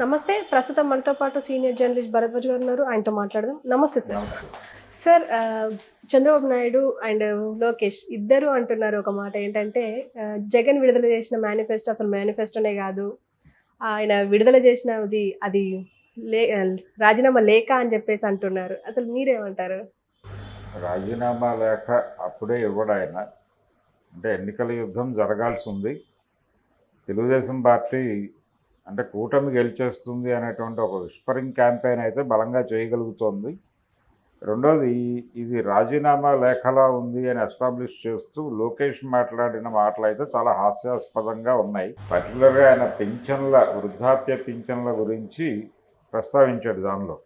నమస్తే. ప్రస్తుతం మనతో పాటు సీనియర్ జర్నలిస్ట్ భరద్వాజ్ గారు ఉన్నారు. ఆయనతో మాట్లాడదాం. నమస్తే సార్. నమస్తే. సార్ చంద్రబాబు నాయుడు అండ్ లోకేష్ ఇద్దరు అంటున్నారు ఒక మాట ఏంటంటే జగన్ విడుదల చేసిన మేనిఫెస్టో అసలు మేనిఫెస్టోనే కాదు. ఆయన విడుదల చేసినది అది లే రాజీనామా లేఖ అని చెప్పేసి అంటున్నారు. అసలు మీరేమంటారు? రాజీనామా లేఖ అప్పుడే ఇవ్వడు ఆయన. అంటే ఎన్నికల యుద్ధం జరగాల్సి ఉంది. తెలుగుదేశం పార్టీ అంటే కూటమి గెలిచేస్తుంది అనేటువంటి ఒక విస్పరింగ్ క్యాంపెయిన్ అయితే బలంగా చేయగలుగుతోంది. రెండోది ఇది రాజీనామా లేఖలా ఉంది అని ఎస్టాబ్లిష్ చేస్తూ లోకేష్ మాట్లాడిన మాటలు అయితే చాలా హాస్యాస్పదంగా ఉన్నాయి. పర్టికులర్గా ఆయన వృద్ధాప్య పింఛన్ల గురించి ప్రస్తావించాడు దానిలో.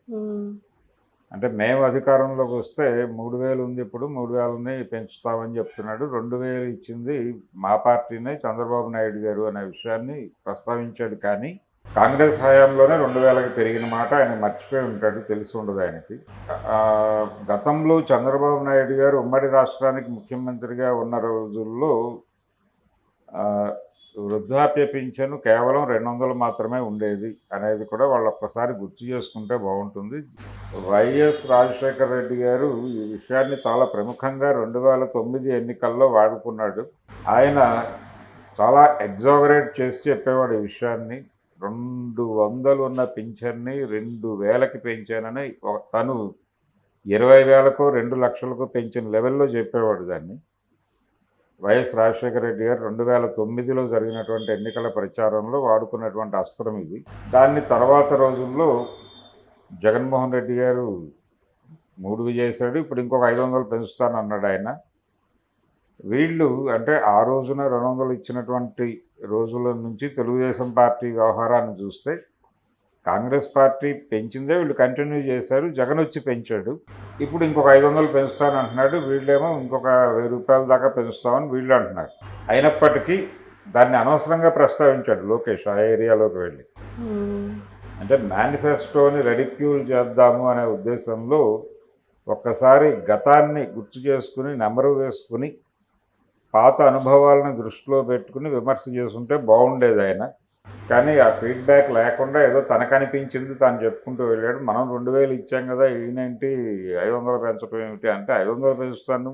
అంటే మేము అధికారంలోకి వస్తే 3,000 ఉంది, ఇప్పుడు 3,000ని పెంచుతామని చెప్తున్నాడు. 2,000 ఇచ్చింది మా పార్టీనే, చంద్రబాబు నాయుడు గారు అనే విషయాన్ని ప్రస్తావించాడు. కానీ కాంగ్రెస్ హయాంలోనే 2,000కి పెరిగిన మాట ఆయన మర్చిపోయి ఉంటాడు, తెలిసి ఉండదు ఆయనకి. గతంలో చంద్రబాబు నాయుడు గారు ఉమ్మడి రాష్ట్రానికి ముఖ్యమంత్రిగా ఉన్న రోజుల్లో వృద్ధాప్య పింఛను కేవలం 200 మాత్రమే ఉండేది అనేది కూడా వాళ్ళు ఒక్కసారి గుర్తు చేసుకుంటే బాగుంటుంది. వైఎస్ రాజశేఖర రెడ్డి గారు ఈ విషయాన్ని చాలా ప్రముఖంగా 2009 ఎన్నికల్లో వాడుకున్నాడు. ఆయన చాలా ఎగ్జాగరేట్ చేసి చెప్పేవాడు ఈ విషయాన్ని. 200 ఉన్న పింఛన్ని 2,000కి పెంచానని తను 20,000కో 2 లక్షలకో పెంచిన లెవెల్లో చెప్పేవాడు దాన్ని. వైఎస్ రాజశేఖర రెడ్డి గారు 2009లో జరిగినటువంటి ఎన్నికల ప్రచారంలో వాడుకున్నటువంటి అస్త్రం ఇది. దాన్ని తర్వాత రోజుల్లో జగన్మోహన్ రెడ్డి గారు 3 చేశాడు. ఇప్పుడు ఇంకొక 500 పెంచుతానన్నాడు ఆయన. వీళ్ళు అంటే ఆ రోజున 200 ఇచ్చినటువంటి రోజుల నుంచి తెలుగుదేశం పార్టీ వ్యవహారాన్ని చూస్తే కాంగ్రెస్ పార్టీ పెంచిందే వీళ్ళు కంటిన్యూ చేశారు. జగన్ వచ్చి పెంచాడు. ఇప్పుడు ఇంకొక 500 పెంచుతానంటున్నాడు. వీళ్ళేమో ఇంకొక 1,000 రూపాయల దాకా పెంచుతామని వీళ్ళు అంటున్నారు. అయినప్పటికీ దాన్ని అనవసరంగా ప్రస్తావించాడు లోకేష్ ఆ ఏరియాలోకి వెళ్ళి. అంటే మేనిఫెస్టోని రెడిక్యూల్ చేద్దాము అనే ఉద్దేశంలో ఒక్కసారి గతాన్ని గుర్తు చేసుకుని నెమరు వేసుకుని పాత అనుభవాలను దృష్టిలో పెట్టుకుని విమర్శ చేసుకుంటే బాగుండేది ఆయన. కానీ ఆ ఫీడ్బ్యాక్ లేకుండా ఏదో తనకనిపించింది తాను చెప్పుకుంటూ వెళ్ళాడు. మనం 2,000 ఇచ్చాం కదా, ఈయనేంటి 500 పెంచడం ఏమిటి అంటే 500 పెంచుతాను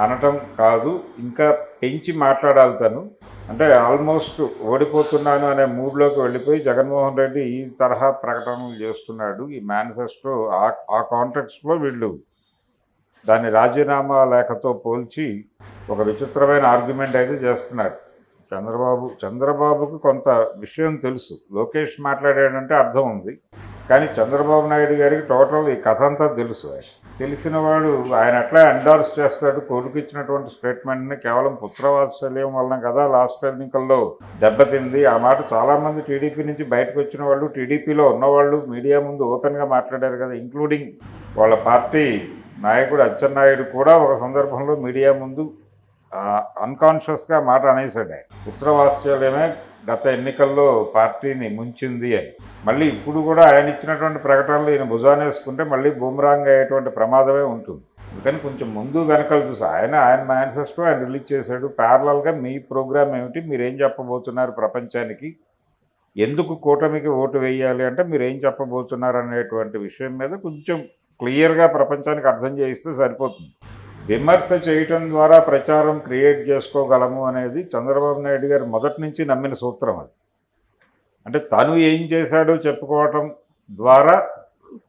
అనటం కాదు, ఇంకా పెంచి మాట్లాడాలి తను. అంటే ఆల్మోస్ట్ ఓడిపోతున్నాను అనే మూడ్లోకి వెళ్ళిపోయి జగన్మోహన్ రెడ్డి ఈ తరహా ప్రకటనలు చేస్తున్నాడు. ఈ మేనిఫెస్టో ఆ కాంటెక్స్ట్లో వీళ్ళు దాన్ని రాజీనామా లేఖతో పోల్చి ఒక విచిత్రమైన ఆర్గ్యుమెంట్ అయితే చేస్తున్నారు. చంద్రబాబుకు కొంత విషయం తెలుసు. లోకేష్ మాట్లాడాడంటే అర్థం ఉంది. కానీ చంద్రబాబు నాయుడు గారికి టోటల్ ఈ కథ అంతా తెలుసు. తెలిసిన వాడు ఆయన ఎట్లా ఎండార్స్ చేస్తాడు. కొడుకు ఇచ్చినటువంటి స్టేట్మెంట్ని కేవలం పుత్రవాత్సల్యం వలన కదా లాస్ట్ ఎన్నికల్లో దెబ్బతింది. ఆ మాట చాలామంది టీడీపీ నుంచి బయటకు వచ్చిన వాళ్ళు, టీడీపీలో ఉన్నవాళ్ళు మీడియా ముందు ఓపెన్గా మాట్లాడారు కదా, ఇంక్లూడింగ్ వాళ్ళ పార్టీ నాయకుడు అచ్చెన్నాయుడు కూడా ఒక సందర్భంలో మీడియా ముందు అన్కాన్షియస్గా మాట అనేసాడు. పుత్రవాత్సల్యమే గత ఎన్నికల్లో పార్టీని ముంచింది అని. మళ్ళీ ఇప్పుడు కూడా ఆయన ఇచ్చినటువంటి ప్రకటనలు ఈయన భుజానేసుకుంటే మళ్ళీ బూమరాంగ్ అయ్యేటువంటి ప్రమాదమే ఉంటుంది. అందుకని కొంచెం ముందు వెనకాల చూసి ఆయన మేనిఫెస్టో ఆయన రిలీజ్ చేశాడు. ప్యారలల్గా మీ ప్రోగ్రామ్ ఏమిటి, మీరేం చెప్పబోతున్నారు ప్రపంచానికి, ఎందుకు కూటమికి ఓటు వేయాలి అంటే మీరేం చెప్పబోతున్నారు అనేటువంటి విషయం మీద కొంచెం క్లియర్గా ప్రపంచానికి అర్థం చేయిస్తే సరిపోతుంది. విమర్శ చేయటం ద్వారా ప్రచారం క్రియేట్ చేసుకోగలము అనేది చంద్రబాబు నాయుడు గారు మొదటి నుంచి నమ్మిన సూత్రం అది. అంటే తను ఏం చేశాడో చెప్పుకోవటం ద్వారా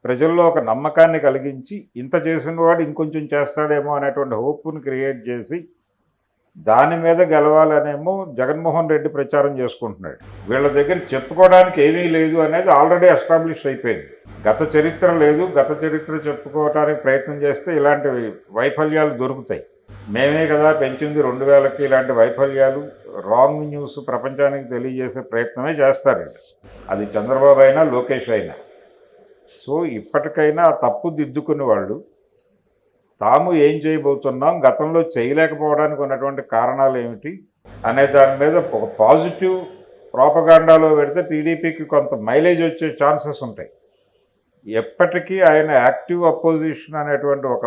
ప్రజల్లో ఒక నమ్మకాన్ని కలిగించి ఇంత చేసిన వాడు ఇంకొంచెం చేస్తాడేమో అనేటువంటి హోప్ని క్రియేట్ చేసి దాని మీద గెలవాలనేమో జగన్మోహన్ రెడ్డి ప్రచారం చేసుకుంటున్నాడు. వీళ్ళ దగ్గర చెప్పుకోవడానికి ఏమీ లేదు అనేది ఆల్రెడీ ఎస్టాబ్లిష్ అయిపోయింది. గత చరిత్ర లేదు. గత చరిత్ర చెప్పుకోవడానికి ప్రయత్నం చేస్తే ఇలాంటి వైఫల్యాలు దొరుకుతాయి. మేమే కదా పెంచింది 2,000కి, ఇలాంటి వైఫల్యాలు రాంగ్ న్యూస్ ప్రపంచానికి తెలియజేసే ప్రయత్నమే చేస్తారండి. అది చంద్రబాబు అయినా లోకేష్ అయినా. సో ఇప్పటికైనా ఆ తప్పు దిద్దుకునే వాళ్ళు తాము ఏం చేయబోతున్నాం, గతంలో చేయలేకపోవడానికి ఉన్నటువంటి కారణాలు ఏమిటి అనే దాని మీద ఒక పాజిటివ్ ప్రోపగాండాలో పెడితే టీడీపీకి కొంత మైలేజ్ వచ్చే ఛాన్సెస్ ఉంటాయి. ఎప్పటికీ ఆయన యాక్టివ్ అపోజిషన్ అనేటువంటి ఒక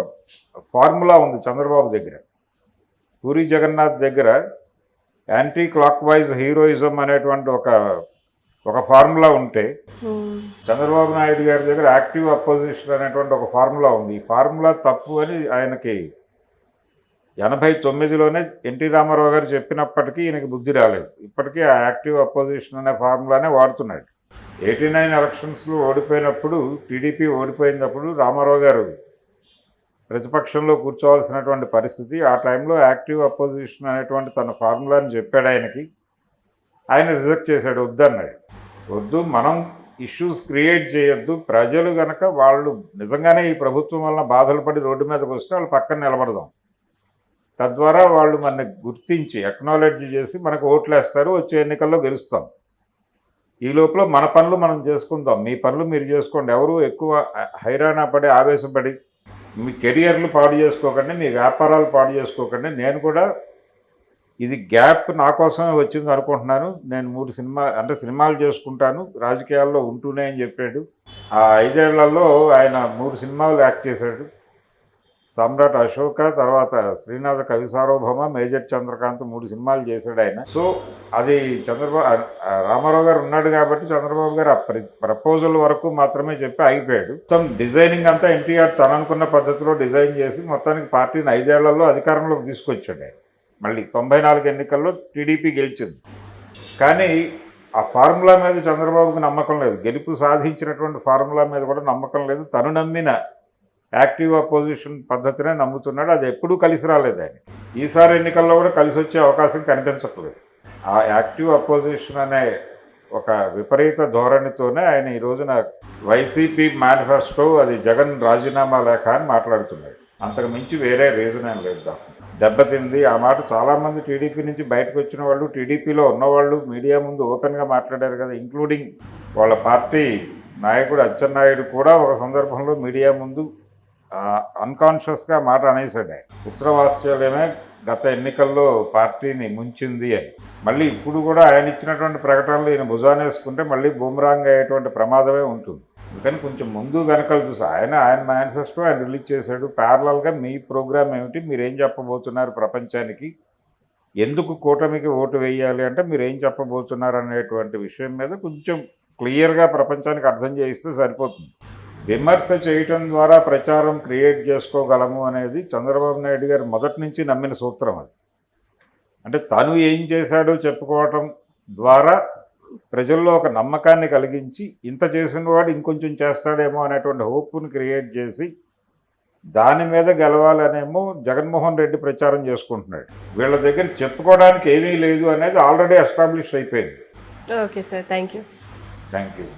ఫార్ములా ఉంది చంద్రబాబు దగ్గర. పూరి జగన్నాథ్ దగ్గర యాంటీ క్లాక్ వైజ్ హీరోయిజం అనేటువంటి ఒక ఒక ఫార్ములా ఉంటే ఉమ్, చంద్రబాబు నాయుడు గారి దగ్గర యాక్టివ్ అపోజిషన్ అనేటువంటి ఒక ఫార్ములా ఉంది. ఈ ఫార్ములా తప్పు అని ఆయనకి 89లోనే ఎన్టీ రామారావు గారు చెప్పినప్పటికీ ఈయనకి బుద్ధి రాలేదు. ఇప్పటికీ ఆ యాక్టివ్ అపోజిషన్ అనే ఫార్ములానే వాడుతున్నాడు. 89 ఎలక్షన్స్లో ఓడిపోయినప్పుడు, టీడీపీ ఓడిపోయినప్పుడు రామారావు గారు ప్రతిపక్షంలో కూర్చోవాల్సినటువంటి పరిస్థితి. ఆ టైంలో యాక్టివ్ అపోజిషన్ అనేటువంటి తన ఫార్ములాని చెప్పాడు ఆయనకి. ఆయన రిజెక్ట్ చేశాడు, వద్దన్నాడు. వద్దు, మనం ఇష్యూస్ క్రియేట్ చేయొద్దు. ప్రజలు కనుక వాళ్ళు నిజంగానే ఈ ప్రభుత్వం వలన బాధలు పడి రోడ్డు మీదకి వస్తే వాళ్ళు పక్కన నిలబడదాం. తద్వారా వాళ్ళు మనని గుర్తించి అక్నాలెడ్జ్ చేసి మనకు ఓట్లు వేస్తారు, వచ్చే ఎన్నికల్లో గెలుస్తాం. ఈ లోపల మన పనులు మనం చేసుకుందాం, మీ పనులు మీరు చేసుకోండి. ఎవరు ఎక్కువ హైరాణ పడి ఆవేశపడి మీ కెరియర్లు పాడు చేసుకోకండి, మీ వ్యాపారాలు పాడు చేసుకోకండి. నేను కూడా ఇది గ్యాప్ నా కోసమే వచ్చింది అనుకుంటున్నాను. నేను 3 సినిమాలు చేసుకుంటాను రాజకీయాల్లో ఉంటూనే అని చెప్పాడు. ఆ 5 ఏళ్లలో ఆయన 3 సినిమాలు యాక్ట్ చేశాడు. సమ్రాట్ అశోక, తర్వాత శ్రీనాథ కవి సార్వభౌమ, మేజర్ చంద్రకాంత్ 3 సినిమాలు చేశాడు ఆయన. సో అది రామారావు గారు ఉన్నాడు కాబట్టి చంద్రబాబు గారు ఆ ప్రపోజల్ వరకు మాత్రమే చెప్పి ఆగిపోయాడు. మొత్తం డిజైనింగ్ అంతా ఎన్టీఆర్ తను అనుకున్న పద్ధతిలో డిజైన్ చేసి మొత్తానికి పార్టీని 5 ఏళ్లలో అధికారంలోకి తీసుకొచ్చాడు ఆయన. మళ్ళీ 94 ఎన్నికల్లో టీడీపీ గెలిచింది. కానీ ఆ ఫార్ములా మీద చంద్రబాబుకి నమ్మకం లేదు. గెలుపు సాధించినటువంటి ఫార్ములా మీద కూడా నమ్మకం లేదు. తను నమ్మిన యాక్టివ్ అపోజిషన్ పద్ధతినే నమ్ముతున్నాడు. అది ఎప్పుడూ కలిసి రాలేదు ఆయన. ఈసారి ఎన్నికల్లో కూడా కలిసి వచ్చే అవకాశం కనిపించట్లేదు. ఆ యాక్టివ్ అపోజిషన్ అనే ఒక విపరీత ధోరణితోనే ఆయన ఈ రోజున వైసీపీ మేనిఫెస్టో అది జగన్ రాజీనామా లేఖ అని మాట్లాడుతున్నాడు. అంతకు మించి వేరే రీజన్ ఏం లేదు. దెబ్బతింది ఆ మాట. చాలామంది టీడీపీ నుంచి బయటకు వచ్చిన వాళ్ళు, టీడీపీలో ఉన్నవాళ్ళు మీడియా ముందు ఓపెన్గా మాట్లాడారు కదా, ఇంక్లూడింగ్ వాళ్ళ పార్టీ నాయకుడు అచ్చెన్నాయుడు కూడా ఒక సందర్భంలో మీడియా ముందు అన్కాన్షియస్గా మాట అనేసాడు. ఆయన ఉత్తరవాస్ట్రేలియామే గత ఎన్నికల్లో పార్టీని ముంచింది అని. మళ్ళీ ఇప్పుడు కూడా ఆయన ఇచ్చినటువంటి ప్రకటనలు ఈయన భుజానేసుకుంటే మళ్ళీ బూమరాంగ్ అయ్యేటువంటి ప్రమాదమే ఉంటుంది. అందుకని కొంచెం ముందు వెనకలు చూసి ఆయన మేనిఫెస్టో ఆయన రిలీజ్ చేశాడు. ప్యారలల్గా మీ ప్రోగ్రామ్ ఏమిటి, మీరేం చెప్పబోతున్నారు ప్రపంచానికి, ఎందుకు కూటమికి ఓటు వేయాలి అంటే మీరు ఏం చెప్పబోతున్నారు అనేటువంటి విషయం మీద కొంచెం క్లియర్గా ప్రపంచానికి అర్థం చేయిస్తే సరిపోతుంది. విమర్శ చేయటం ద్వారా ప్రచారం క్రియేట్ చేసుకోగలము అనేది చంద్రబాబు నాయుడు గారు మొదటి నుంచి నమ్మిన సూత్రం. అది అంటే తను ఏం చేశాడో చెప్పుకోవటం ద్వారా ప్రజల్లో ఒక నమ్మకాన్ని కలిగించి ఇంత చేసిన వాడు ఇంకొంచెం చేస్తాడేమో అనేటువంటి హోప్ని క్రియేట్ చేసి దాని మీద గెలవాలనేమో జగన్మోహన్ రెడ్డి ప్రచారం చేసుకుంటున్నాడు. వీళ్ళ దగ్గర చెప్పుకోవడానికి ఏమీ లేదు అనేది ఆల్రెడీ ఎస్టాబ్లిష్ అయిపోయింది. Okay sir, thank you. Thank you.